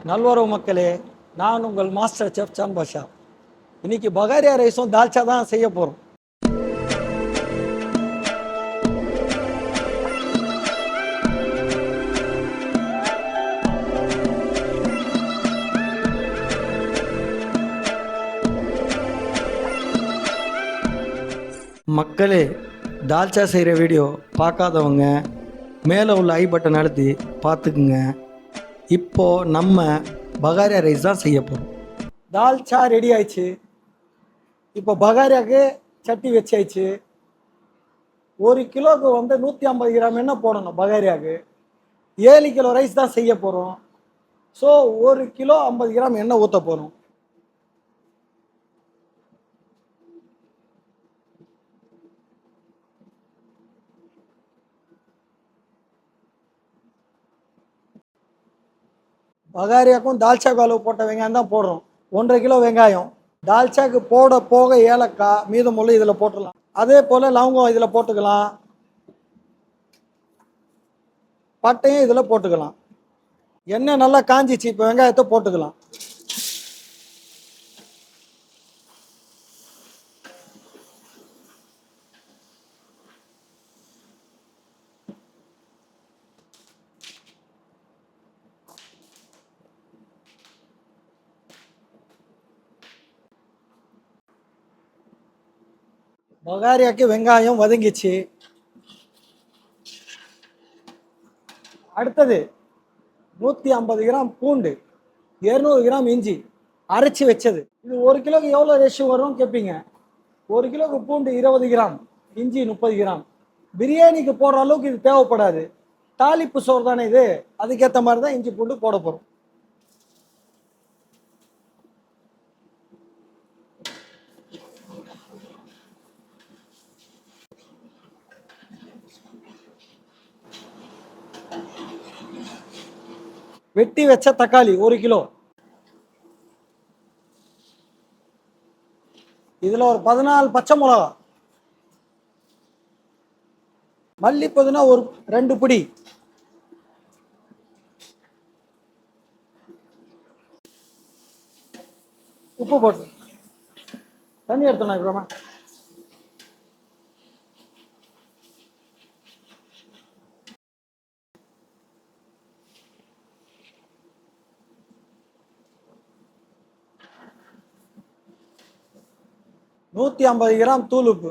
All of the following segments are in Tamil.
நல்வரவு மக்களே, நான் உங்கள் மாஸ்டர் செஃப் சான் பாஷா. இன்னைக்கு பகாரியா ரைஸும் தால்ச்சா தான் செய்ய போகிறோம். மக்களே, தால்ச்சா செய்கிற வீடியோ பார்க்காதவங்க மேலே உள்ள ஐ பட்டன் அழுத்தி பார்த்துக்குங்க. இப்போது நம்ம பகாரியா ரைஸ் தான் செய்ய போகிறோம். தால்ச்சா ரெடி ஆயிடுச்சு. இப்போ பகாரியாவுக்கு சட்டி வச்சாச்சு. 1 கிலோவுக்கு 150 கிராம் எண்ணெய் போடணும். பகாரியாவுக்கு 7 கிலோ ரைஸ் தான் செய்ய போகிறோம். ஸோ 1 கிலோ 50 கிராம் எண்ணெய் ஊற்ற போகிறோம். பகாரியாக்கும் தால்ச்சாக்கு அளவு போட்ட வெங்காயம் தான் போடுறோம். 1.5 கிலோ வெங்காயம். தால்ச்சாக்கு போக ஏலக்காய் மீதமுள்ள இதில் போட்டுடலாம். அதே போல் லவங்கம் இதில் போட்டுக்கலாம். பட்டையும் இதில் போட்டுக்கலாம். எண்ணெய் நல்லா காஞ்சிச்சு. இப்போ வெங்காயத்தை போட்டுக்கலாம். பகாரியாக்கு வெங்காயம் வதங்கிச்சு. அடுத்தது 150 கிராம் பூண்டு, 200 கிராம் இஞ்சி அரைச்சி வச்சது. இது 1 கிலோக்கு எவ்வளோ ரேஷியோ வரும் கேட்பீங்க. 1 கிலோக்கு பூண்டு 20 கிராம், இஞ்சி 30 கிராம். பிரியாணிக்கு போடுற அளவுக்கு இது தேவைப்படாது. தாளிப்பு சோறு தானே இது, அதுக்கேற்ற மாதிரி தான் இஞ்சி பூண்டு போட போகிறோம். வெட்டி வச்ச தக்காளி 1 கிலோ. இதுல ஒரு 14 பச்சை மிளகா, மல்லி புதினா ஒரு 2 பிடி, உப்பு போட்டு தண்ணி எடுத்தோம். 150 கிராம் தூள் உப்பு.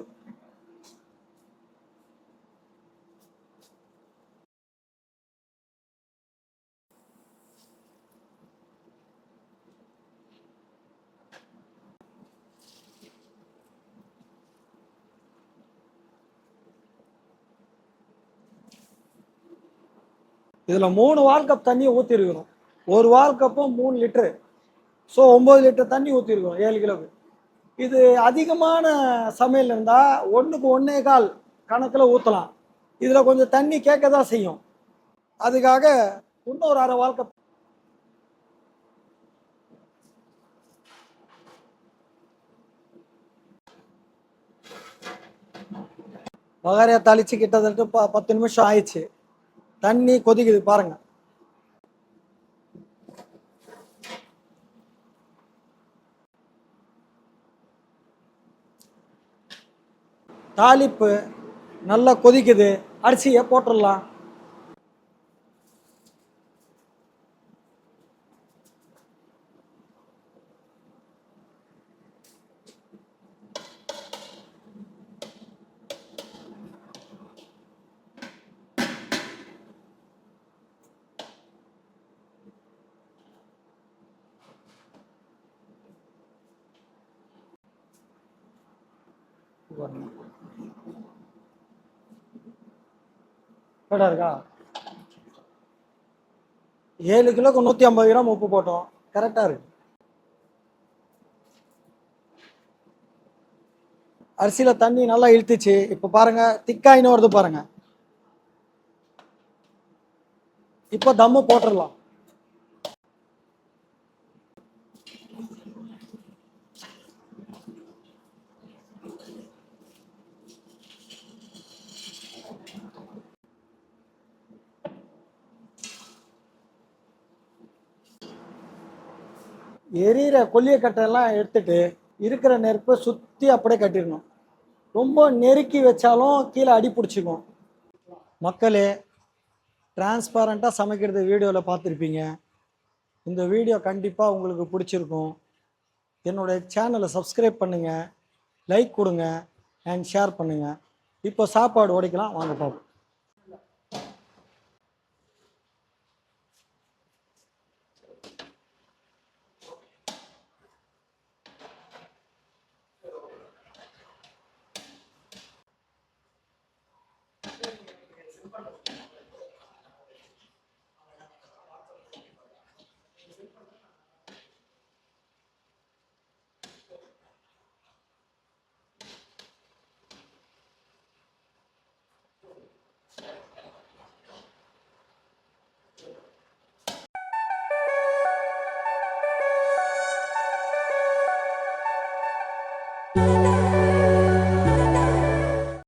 இதுல 3 வால் கப் தண்ணி ஊற்றி இருக்கிறோம். 1 வால் கப்பும் 3 லிட்டரு. ஸோ 9 லிட்டர் தண்ணி ஊற்றிருக்கோம் 7 கிலோவுக்கு. இது அதிகமான சமையல் இருந்தால் 1க்கு 1.25 கணக்கில் ஊற்றலாம். இதில் கொஞ்சம் தண்ணி கேட்க தான் செய்யும். அதுக்காக இன்னொரு 1/2 வால் கப். பகாரியா தாளிச்சு கிட்டத்தட்ட 10 நிமிஷம் ஆயிடுச்சு. தண்ணி கொதிக்குது பாருங்க. தாளிப்பு நல்லா கொதிக்குது. அரிசியை போட்டுடலாம். இருக்கா? 7 கிலோக்கு 150 கிராம் உப்பு போட்டோம். கரெக்டா இருக்கு. அரிசியில தண்ணி நல்லா இழுத்துச்சு. இப்ப பாருங்க, திக்காயின்னு வருது பாருங்க. இப்போ தம்மு போட்டுடலாம். எரியிற கொல்லியக்கட்டையெல்லாம் எடுத்துட்டு இருக்கிற நெருப்பை சுற்றி அப்படியே கட்டிடணும். ரொம்ப நெருக்கி வச்சாலும் கீழே அடி பிடிச்சிக்கும். மக்களே, டிரான்ஸ்பாரண்ட்டாக சமைக்கிறது வீடியோவில் பார்த்துருப்பீங்க. இந்த வீடியோ கண்டிப்பாக உங்களுக்கு பிடிச்சிருக்கும். என்னுடைய சேனலை சப்ஸ்கிரைப் பண்ணுங்கள், லைக் கொடுங்க அண்ட் ஷேர் பண்ணுங்கள். இப்போ சாப்பாடு உடைக்கலாம், வாங்க பார்ப்போம்.